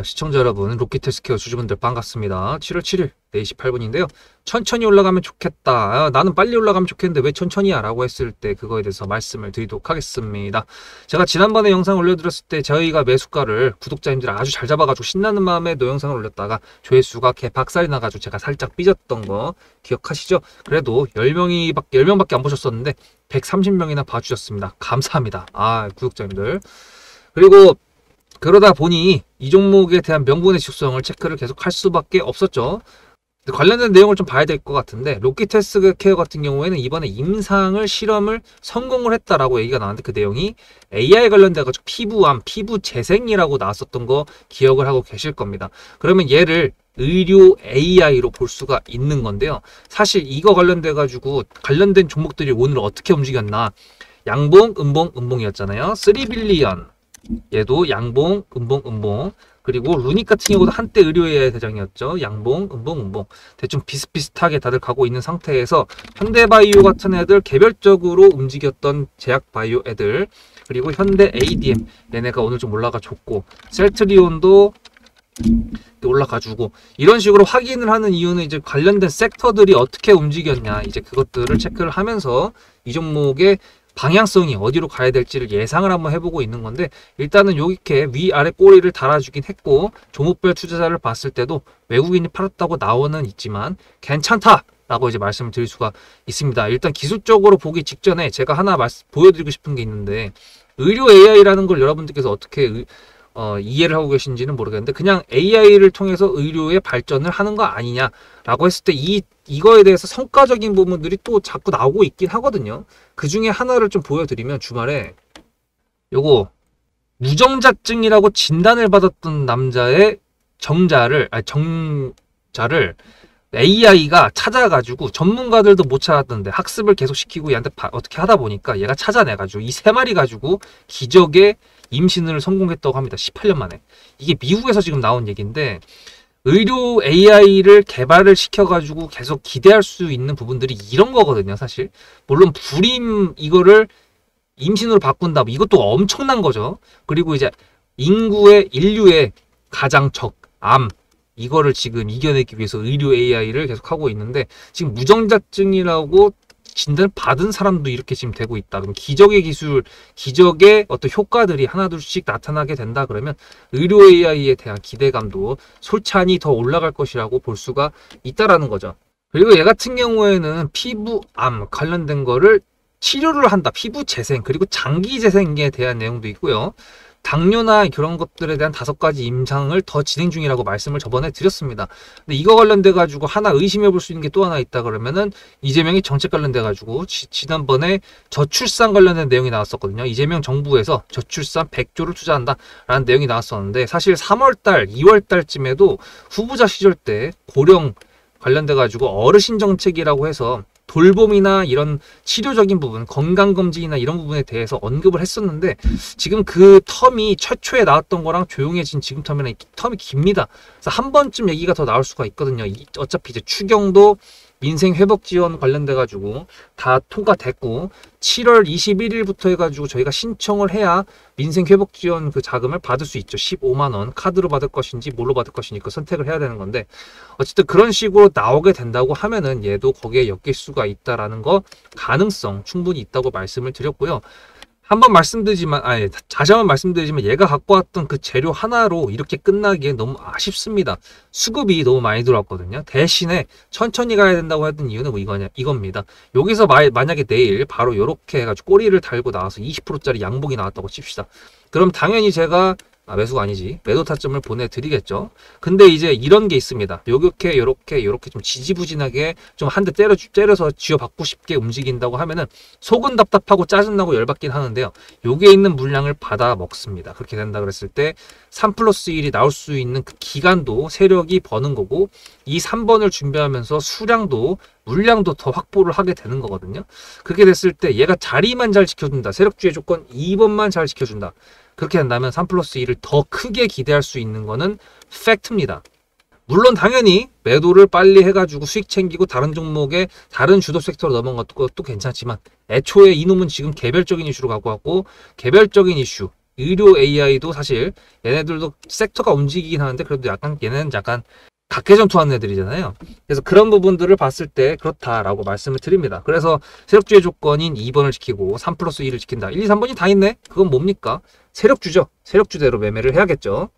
시청자 여러분, 로키텔스케어 주주분들 반갑습니다. 7월 7일 4시 8분인데요. 천천히 올라가면 좋겠다. 나는 빨리 올라가면 좋겠는데 왜 천천히야? 라고 했을 때 그거에 대해서 말씀을 드리도록 하겠습니다. 제가 지난번에 영상 올려드렸을 때 저희가 매수가를 구독자님들 아주 잘 잡아가지고 신나는 마음에 영상을 올렸다가 조회수가 개박살이 나가지고 제가 살짝 삐졌던 거 기억하시죠? 그래도 10명밖에 안 보셨었는데 130명이나 봐주셨습니다. 감사합니다. 구독자님들. 그리고 그러다 보니 이 종목에 대한 명분의 직성을 체크를 계속 할 수밖에 없었죠. 관련된 내용을 좀 봐야 될 것 같은데, 로키텔스케어 같은 경우에는 이번에 임상을 실험을 성공을 했다라고 얘기가 나왔는데, 그 내용이 AI 관련돼가지고 피부암, 피부 재생이라고 나왔었던 거 기억을 하고 계실 겁니다. 그러면 얘를 의료 AI로 볼 수가 있는 건데요. 사실 이거 관련돼가지고 관련된 종목들이 오늘 어떻게 움직였나, 양봉, 음봉이었잖아요. 3빌리언. 얘도 양봉, 음봉. 그리고 루닉 같은 경우도 한때 의료 AI 대장이었죠. 양봉, 음봉. 대충 비슷비슷하게 다들 가고 있는 상태에서 현대바이오 같은 애들 개별적으로 움직였던 제약바이오 애들, 그리고 현대 ADM 얘네가 오늘 좀 올라가 줬고, 셀트리온도 올라가주고, 이런 식으로 확인을 하는 이유는 이제 관련된 섹터들이 어떻게 움직였냐, 이제 그것들을 체크를 하면서 이 종목의 방향성이 어디로 가야 될지를 예상을 한번 해보고 있는 건데, 일단은 이렇게 위아래 꼬리를 달아주긴 했고, 종목별 투자자를 봤을 때도 외국인이 팔았다고 나오는 있지만 괜찮다라고 이제 말씀을 드릴 수가 있습니다. 일단 기술적으로 보기 직전에 제가 하나 보여드리고 싶은 게 있는데, 의료 AI라는 걸 여러분들께서 어떻게 이해를 하고 계신지는 모르겠는데, 그냥 AI를 통해서 의료의 발전을 하는 거 아니냐라고 했을 때 이거에 대해서 성과적인 부분들이 또 자꾸 나오고 있긴 하거든요. 그 중에 하나를 좀 보여드리면, 주말에 요거 무정자증이라고 진단을 받았던 남자의 정자를 AI가 찾아가지고, 전문가들도 못 찾았던데 학습을 계속 시키고 얘한테 어떻게 하다 보니까 얘가 찾아내가지고 이 3마리 가지고 기적의 임신을 성공했다고 합니다. 18년 만에. 이게 미국에서 지금 나온 얘기인데, 의료 AI를 개발을 시켜가지고 계속 기대할 수 있는 부분들이 이런 거거든요, 사실. 물론 불임 이거를 임신으로 바꾼다, 이것도 엄청난 거죠. 그리고 이제 인류의 가장 암, 이거를 지금 이겨내기 위해서 의료 AI를 계속 하고 있는데, 지금 무정자증이라고 진단을 받은 사람도 이렇게 지금 되고 있다. 그럼 기적의 기술, 기적의 어떤 효과들이 하나둘씩 나타나게 된다 그러면 의료 AI에 대한 기대감도 솔찬히 더 올라갈 것이라고 볼 수가 있다라는 거죠. 그리고 얘 같은 경우에는 피부암 관련된 거를 치료를 한다. 피부 재생, 그리고 장기 재생에 대한 내용도 있고요. 당뇨나 그런 것들에 대한 5가지 임상을 더 진행 중이라고 말씀을 저번에 드렸습니다. 근데 이거 관련돼 가지고 하나 의심해 볼 수 있는 게 또 하나 있다 그러면은, 이재명이 정책 관련돼 가지고 지난번에 저출산 관련된 내용이 나왔었거든요. 이재명 정부에서 저출산 100조를 투자한다라는 내용이 나왔었는데, 사실 3월달, 2월달쯤에도 후보자 시절 때 고령 관련돼 가지고 어르신 정책이라고 해서 돌봄이나 이런 치료적인 부분, 건강검진이나 이런 부분에 대해서 언급을 했었는데, 지금 그 텀이 최초에 나왔던 거랑 조용해진 지금 텀이 깁니다. 그래서 한 번쯤 얘기가 더 나올 수가 있거든요. 어차피 이제 추경도 민생회복지원 관련돼 가지고 다 통과됐고, 7월 21일부터 해가지고 저희가 신청을 해야 민생회복지원 그 자금을 받을 수 있죠. 15만원 카드로 받을 것인지 뭘로 받을 것인지 그 선택을 해야 되는 건데, 어쨌든 그런 식으로 나오게 된다고 하면은 얘도 거기에 엮일 수가 있다라는 거, 가능성 충분히 있다고 말씀을 드렸고요. 다시 한번 말씀드리지만 얘가 갖고 왔던 그 재료 하나로 이렇게 끝나기에 너무 아쉽습니다. 수급이 너무 많이 들어왔거든요. 대신에 천천히 가야 된다고 했던 이유는 이겁니다. 여기서 만약에 내일 바로 이렇게 해가지고 꼬리를 달고 나와서 20%짜리 양봉이 나왔다고 칩시다. 그럼 당연히 제가 매수가 아니지, 매도 타점을 보내드리겠죠. 근데 이제 이런 게 있습니다. 요렇게 좀 지지부진하게 좀 한 대 때려서 쥐어받고 싶게 움직인다고 하면은 속은 답답하고 짜증나고 열받긴 하는데요. 요게 있는 물량을 받아 먹습니다. 그렇게 된다 그랬을 때 3+1이 나올 수 있는 그 기간도 세력이 버는 거고, 이 3번을 준비하면서 물량도 더 확보를 하게 되는 거거든요. 그렇게 됐을 때 얘가 자리만 잘 지켜준다. 세력주의 조건 2번만 잘 지켜준다. 그렇게 된다면 3+1을 더 크게 기대할 수 있는 거는 팩트입니다. 물론 당연히 매도를 빨리 해가지고 수익 챙기고 다른 종목에 다른 주도 섹터로 넘어간 것도 괜찮지만, 애초에 이놈은 지금 개별적인 이슈로 갖고 왔고, 개별적인 이슈, 의료 AI도 사실 얘네들도 섹터가 움직이긴 하는데 그래도 약간 얘네는 약간 각계전투하는 애들이잖아요. 그래서 그런 부분들을 봤을 때 그렇다라고 말씀을 드립니다. 그래서 세력주의 조건인 2번을 지키고 3+2를 지킨다. 1, 2, 3번이 다 있네? 그건 뭡니까? 세력주죠. 세력주대로 매매를 해야겠죠.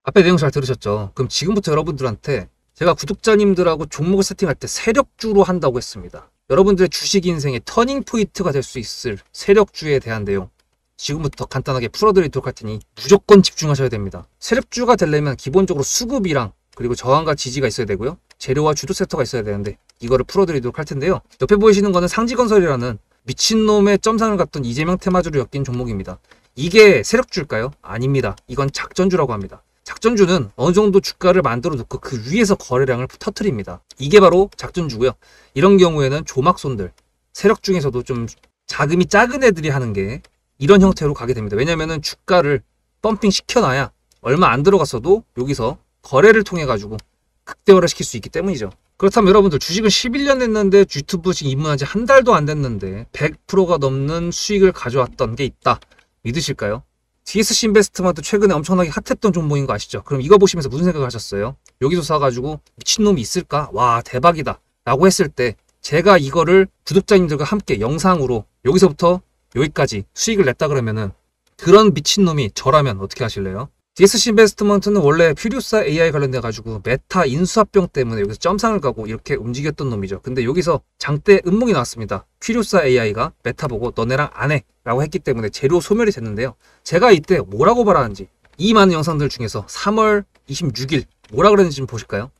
앞에 내용 잘 들으셨죠? 그럼 지금부터 여러분들한테 제가 구독자님들하고 종목을 세팅할 때 세력주로 한다고 했습니다. 여러분들의 주식 인생의 터닝 포인트가 될 수 있을 세력주에 대한 내용 지금부터 간단하게 풀어드리도록 할 테니 무조건 집중하셔야 됩니다. 세력주가 되려면 기본적으로 수급이랑 그리고 저항과 지지가 있어야 되고요. 재료와 주도 섹터가 있어야 되는데 이거를 풀어드리도록 할 텐데요. 옆에 보이시는 거는 상지건설이라는 미친놈의 점상을 갖던 이재명 테마주를 엮인 종목입니다. 이게 세력주일까요? 아닙니다. 이건 작전주라고 합니다. 작전주는 어느 정도 주가를 만들어 놓고 그 위에서 거래량을 터트립니다. 이게 바로 작전주고요. 이런 경우에는 조막손들, 세력 중에서도 좀 자금이 작은 애들이 하는 게 이런 형태로 가게 됩니다. 왜냐면은 주가를 펌핑 시켜놔야 얼마 안 들어갔어도 여기서 거래를 통해 가지고 극대화를 시킬 수 있기 때문이죠. 그렇다면 여러분들 주식을 11년 했는데 유튜브 지금 입문한 지 한 달도 안 됐는데 100%가 넘는 수익을 가져왔던 게 있다. 믿으실까요? DSC 인베스트먼트 최근에 엄청나게 핫했던 종목인 거 아시죠? 그럼 이거 보시면서 무슨 생각을 하셨어요? 여기서 사가지고 미친놈이 있을까? 와 대박이다 라고 했을 때 제가 이거를 구독자님들과 함께 영상으로 여기서부터 여기까지 수익을 냈다 그러면은 그런 미친놈이 저라면 어떻게 하실래요? DSC 인베스트먼트는 원래 퓨리오사 AI 관련돼 가지고 메타 인수합병 때문에 여기서 점상을 가고 이렇게 움직였던 놈이죠. 근데 여기서 장대 음봉이 나왔습니다. 퓨리오사 AI가 메타 보고 너네랑 안 해 라고 했기 때문에 재료 소멸이 됐는데요. 제가 이때 뭐라고 말하는지 이 많은 영상들 중에서 3월 26일 뭐라 그랬는지 좀 보실까요?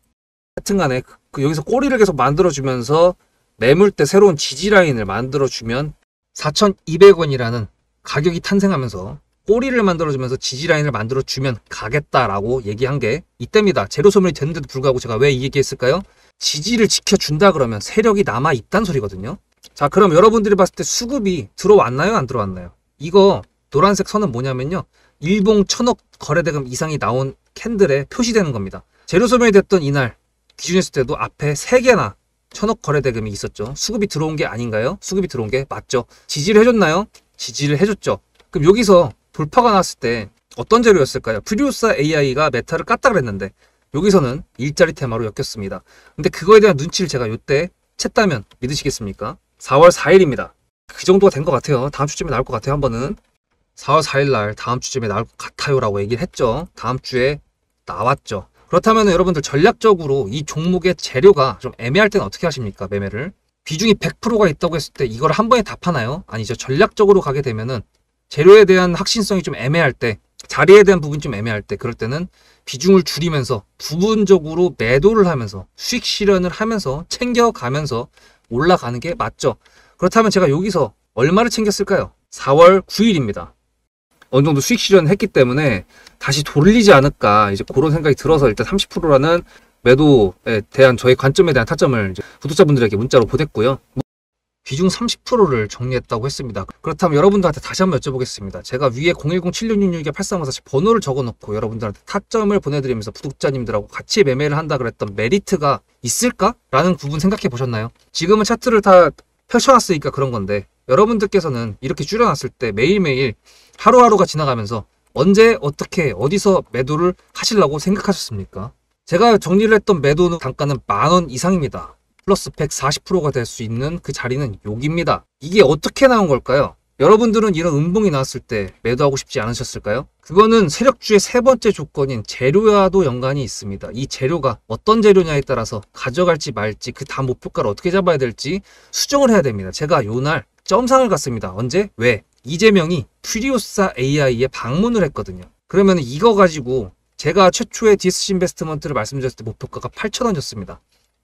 하여튼간에 여기서 꼬리를 계속 만들어주면서 매물대 새로운 지지라인을 만들어주면 4,200원이라는 가격이 탄생하면서 꼬리를 만들어주면서 지지라인을 만들어주면 가겠다라고 얘기한 게 이때입니다. 재료 소멸이 됐는데도 불구하고 제가 왜 이 얘기했을까요? 지지를 지켜준다 그러면 세력이 남아있단 소리거든요. 자 그럼 여러분들이 봤을 때 수급이 들어왔나요? 안 들어왔나요? 이거 노란색 선은 뭐냐면요. 일봉 1000억 거래대금 이상이 나온 캔들에 표시되는 겁니다. 재료 소멸이 됐던 이날 기준했을 때도 앞에 3개나 1000억 거래대금이 있었죠. 수급이 들어온 게 아닌가요? 수급이 들어온 게 맞죠. 지지를 해줬나요? 지지를 해줬죠. 그럼 여기서 돌파가 났을 때 어떤 재료였을까요? 퓨리오사 AI가 메타를 깠다 그랬는데 여기서는 일자리 테마로 엮였습니다. 근데 그거에 대한 눈치를 제가 이때 챘다면 믿으시겠습니까? 4월 4일입니다. 그 정도가 된 것 같아요. 다음 주쯤에 나올 것 같아요. 한 번은 4월 4일 날 다음 주쯤에 나올 것 같아요 라고 얘기를 했죠. 다음 주에 나왔죠. 그렇다면 여러분들 전략적으로 이 종목의 재료가 좀 애매할 때는 어떻게 하십니까? 매매를 비중이 100%가 있다고 했을 때 이걸 한 번에 다 파나요? 아니죠. 전략적으로 가게 되면은 재료에 대한 확신성이 좀 애매할 때, 자리에 대한 부분이 좀 애매할 때, 그럴 때는 비중을 줄이면서 부분적으로 매도를 하면서 수익 실현을 하면서 챙겨가면서 올라가는 게 맞죠. 그렇다면 제가 여기서 얼마를 챙겼을까요? 4월 9일입니다. 어느 정도 수익 실현을 했기 때문에 다시 돌리지 않을까 이제 그런 생각이 들어서 일단 30%라는 매도에 대한 저의 관점에 대한 타점을 이제 구독자분들에게 문자로 보냈고요. 비중 30%를 정리했다고 했습니다. 그렇다면 여러분들한테 다시 한번 여쭤보겠습니다. 제가 위에 010-7666-8354 번호를 적어놓고 여러분들한테 타점을 보내드리면서 구독자님들하고 같이 매매를 한다 그랬던 메리트가 있을까? 라는 부분 생각해 보셨나요? 지금은 차트를 다 펼쳐놨으니까 그런 건데 여러분들께서는 이렇게 줄여놨을 때 매일매일 하루하루가 지나가면서 언제 어떻게 어디서 매도를 하시려고 생각하셨습니까? 제가 정리를 했던 매도 단가는 10,000원 이상입니다. 플러스 140%가 될 수 있는 그 자리는 여기입니다. 이게 어떻게 나온 걸까요? 여러분들은 이런 음봉이 나왔을 때 매도하고 싶지 않으셨을까요? 그거는 세력주의 세 번째 조건인 재료와도 연관이 있습니다. 이 재료가 어떤 재료냐에 따라서 가져갈지 말지 그 다음 목표가를 어떻게 잡아야 될지 수정을 해야 됩니다. 제가 요날 점상을 갔습니다. 언제? 왜? 이재명이 퓨리오사 AI에 방문을 했거든요. 그러면 이거 가지고 제가 최초의 DSC 인베스트먼트를 말씀드렸을 때 목표가가 8,000원이었습니다.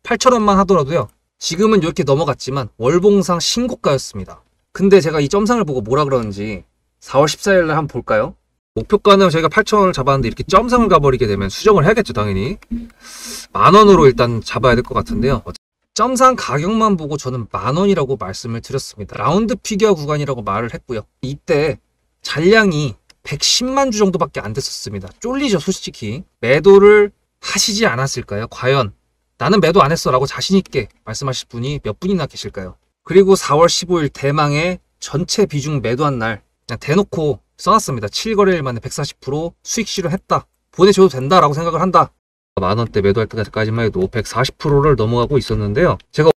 8,000원만 하더라도요. 지금은 이렇게 넘어갔지만 월봉상 신고가였습니다. 근데 제가 이 점상을 보고 뭐라 그러는지 4월 14일 날 한번 볼까요? 목표가는 저희가 8,000원을 잡았는데 이렇게 점상을 가버리게 되면 수정을 해야겠죠, 당연히. 10,000원으로 일단 잡아야 될 것 같은데요. 점상 가격만 보고 저는 10,000원이라고 말씀을 드렸습니다. 라운드 피겨 구간이라고 말을 했고요. 이때 잔량이 110만 주 정도밖에 안 됐었습니다. 쫄리죠, 솔직히. 매도를 하시지 않았을까요? 과연 나는 매도 안 했어 라고 자신있게 말씀하실 분이 몇 분이나 계실까요? 그리고 4월 15일 대망의 전체 비중 매도한 날 그냥 대놓고 써놨습니다. 7거래일 만에 140% 수익 실현했다. 보내줘도 된다라고 생각을 한다. 만원대 매도할 때까지만 해도 140%를 넘어가고 있었는데요. 제가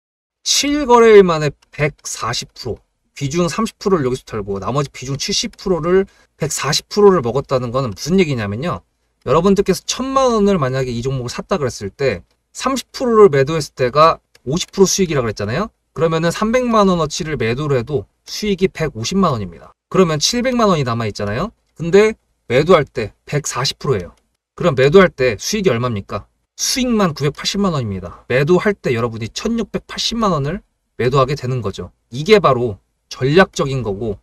7거래일 만에 140%, 비중 30%를 여기서 털고 나머지 비중 70%를 140%를 먹었다는 거는 무슨 얘기냐면요. 여러분들께서 1000만원을 만약에 이 종목을 샀다 그랬을 때 30%를 매도했을 때가 50% 수익이라고 그랬잖아요. 그러면은 300만원어치를 매도를 해도 수익이 150만원입니다. 그러면 700만원이 남아있잖아요. 근데 매도할 때 140%예요. 그럼 매도할 때 수익이 얼마입니까? 수익만 980만원입니다. 매도할 때 여러분이 1680만원을 매도하게 되는 거죠. 이게 바로 전략적인 거고,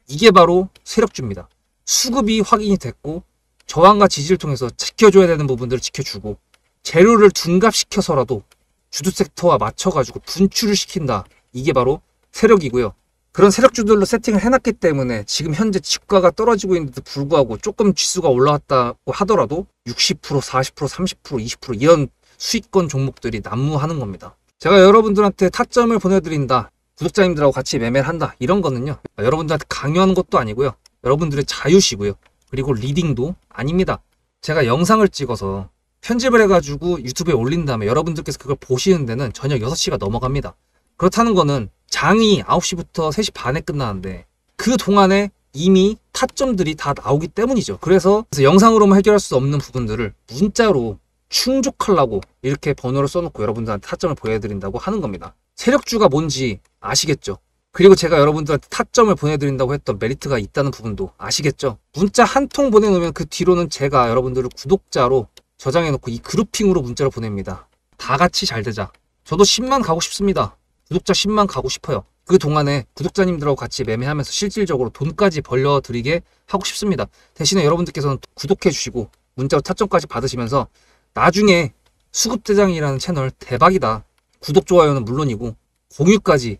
이게 바로 세력주입니다. 수급이 확인이 됐고 저항과 지지를 통해서 지켜줘야 되는 부분들을 지켜주고, 재료를 둔갑시켜서라도 주도 섹터와 맞춰가지고 분출을 시킨다. 이게 바로 세력이고요. 그런 세력주들로 세팅을 해놨기 때문에 지금 현재 주가가 떨어지고 있는데도 불구하고 조금 지수가 올라왔다고 하더라도 60%, 40%, 30%, 20% 이런 수익권 종목들이 난무하는 겁니다. 제가 여러분들한테 타점을 보내드린다, 구독자님들하고 같이 매매를 한다, 이런 거는요, 여러분들한테 강요하는 것도 아니고요, 여러분들의 자유시고요, 그리고 리딩도 아닙니다. 제가 영상을 찍어서 편집을 해가지고 유튜브에 올린 다음에 여러분들께서 그걸 보시는 데는 저녁 6시가 넘어갑니다. 그렇다는 거는 장이 9시부터 3시 반에 끝나는데 그 동안에 이미 타점들이 다 나오기 때문이죠. 그래서 영상으로만 해결할 수 없는 부분들을 문자로 충족하려고 이렇게 번호를 써놓고 여러분들한테 타점을 보여드린다고 하는 겁니다. 세력주가 뭔지 아시겠죠? 그리고 제가 여러분들한테 타점을 보내드린다고 했던 메리트가 있다는 부분도 아시겠죠? 문자 한 통 보내놓으면 그 뒤로는 제가 여러분들을 구독자로 저장해놓고 이 그룹핑으로 문자를 보냅니다. 다 같이 잘 되자. 저도 10만 가고 싶습니다. 구독자 10만 가고 싶어요. 그 동안에 구독자님들하고 같이 매매하면서 실질적으로 돈까지 벌려드리게 하고 싶습니다. 대신에 여러분들께서는 구독해 주시고 문자로 타점까지 받으시면서 나중에 수급대장이라는 채널 대박이다, 구독, 좋아요는 물론이고 공유까지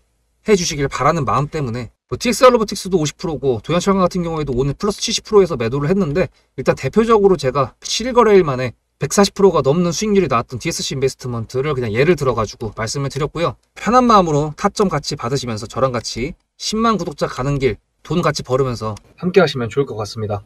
해주시길 바라는 마음 때문에, TXR 로보틱스도 50%고 도연철강 같은 경우에도 오늘 플러스 70%에서 매도를 했는데, 일단 대표적으로 제가 7거래일 만에 140%가 넘는 수익률이 나왔던 DSC 인베스트먼트를 그냥 예를 들어가지고 말씀을 드렸고요. 편한 마음으로 타점 같이 받으시면서 저랑 같이 10만 구독자 가는 길 돈 같이 벌으면서 함께 하시면 좋을 것 같습니다.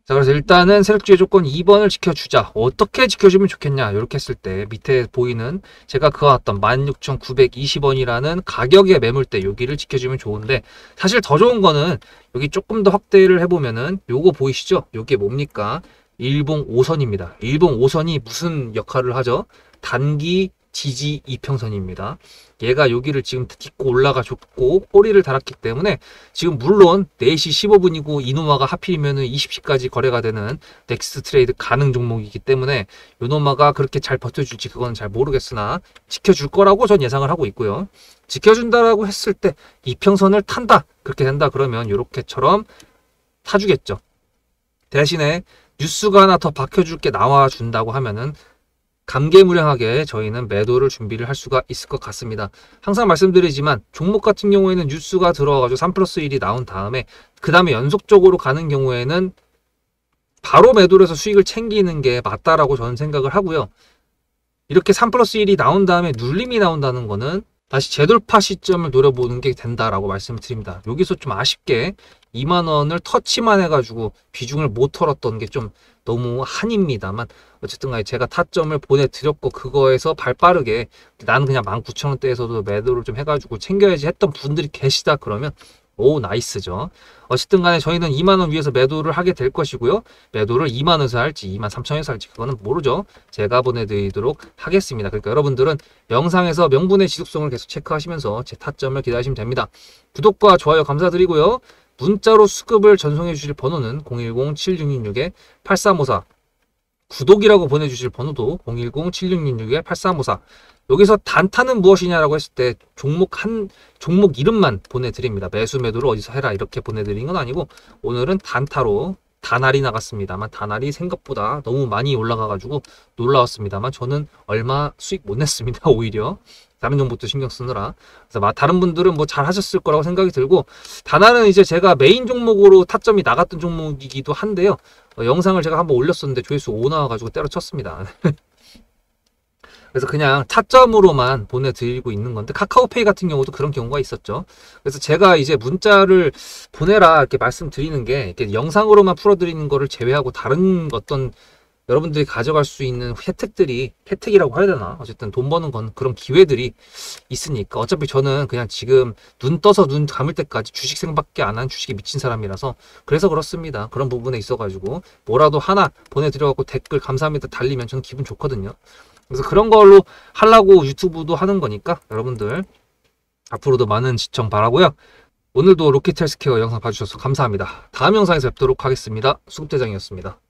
자, 그래서 일단은 세력주의 조건 2번을 지켜주자. 어떻게 지켜주면 좋겠냐, 이렇게 했을 때 밑에 보이는 제가 그어왔던 16,920원이라는 가격의 매물대 여기를 지켜주면 좋은데, 사실 더 좋은 거는 여기 조금 더 확대를 해보면은 요거 보이시죠? 요게 뭡니까? 일봉 5선입니다. 일봉 5선이 무슨 역할을 하죠? 단기 지지 이평선입니다. 얘가 여기를 지금 딛고 올라가 줬고 꼬리를 달았기 때문에 지금 물론 4시 15분이고 이노마가 하필이면 20시까지 거래가 되는 넥스트 트레이드 가능 종목이기 때문에 요노마가 그렇게 잘 버텨줄지 그건 잘 모르겠으나 지켜줄 거라고 전 예상을 하고 있고요. 지켜준다라고 했을 때 이평선을 탄다, 그렇게 된다 그러면 요렇게처럼 타주겠죠. 대신에 뉴스가 하나 더 박혀줄 게 나와준다고 하면은 감개무량하게 저희는 매도를 준비를 할 수가 있을 것 같습니다. 항상 말씀드리지만 종목 같은 경우에는 뉴스가 들어와가지고 3+1이 나온 다음에 그 다음에 연속적으로 가는 경우에는 바로 매도를 해서 수익을 챙기는 게 맞다라고 저는 생각을 하고요. 이렇게 3+1이 나온 다음에 눌림이 나온다는 거는 다시 재돌파 시점을 노려보는 게 된다라고 말씀을 드립니다. 여기서 좀 아쉽게 2만원을 터치만 해가지고 비중을 못 털었던 게 좀 너무 한입니다만, 어쨌든 간에 제가 타점을 보내드렸고 그거에서 발 빠르게 나는 그냥 19,000원대에서도 매도를 좀 해가지고 챙겨야지 했던 분들이 계시다 그러면 오, 나이스죠. 어쨌든 간에 저희는 2만원 위에서 매도를 하게 될 것이고요. 매도를 2만원에서 할지 23,000원에서 할지 그거는 모르죠. 제가 보내드리도록 하겠습니다. 그러니까 여러분들은 영상에서 명분의 지속성을 계속 체크하시면서 제 타점을 기다리시면 됩니다. 구독과 좋아요 감사드리고요. 문자로 수급을 전송해 주실 번호는 010-7666-8354, 구독이라고 보내주실 번호도 010-7666-8354. 여기서 단타는 무엇이냐라고 했을 때 종목 이름만 보내드립니다. 매수 매도를 어디서 해라 이렇게 보내드린 건 아니고, 오늘은 단타로 다날이 나갔습니다만 다날이 생각보다 너무 많이 올라가가지고 놀라웠습니다만 저는 얼마 수익 못 냈습니다. 오히려 다른 종목도 신경 쓰느라. 그래서 다른 분들은 뭐 잘 하셨을 거라고 생각이 들고, 다날은 이제 제가 메인 종목으로 타점이 나갔던 종목이기도 한데요. 영상을 제가 한번 올렸었는데 조회수 5 나와가지고 때려쳤습니다. 그래서 그냥 타점으로만 보내드리고 있는 건데, 카카오페이 같은 경우도 그런 경우가 있었죠. 그래서 제가 이제 문자를 보내라 이렇게 말씀드리는 게, 이렇게 영상으로만 풀어드리는 거를 제외하고 다른 어떤 여러분들이 가져갈 수 있는 혜택이라고 해야 되나? 어쨌든 돈 버는 건 그런 기회들이 있으니까. 어차피 저는 그냥 지금 눈 떠서 눈 감을 때까지 주식 생각밖에 안 한 주식에 미친 사람이라서 그래서 그렇습니다. 그런 부분에 있어가지고 뭐라도 하나 보내드려갖고 댓글 감사합니다 달리면 저는 기분 좋거든요. 그래서 그런 걸로 하려고 유튜브도 하는 거니까 여러분들 앞으로도 많은 시청 바라고요. 오늘도 로켓 헬스케어 영상 봐주셔서 감사합니다. 다음 영상에서 뵙도록 하겠습니다. 수급대장이었습니다.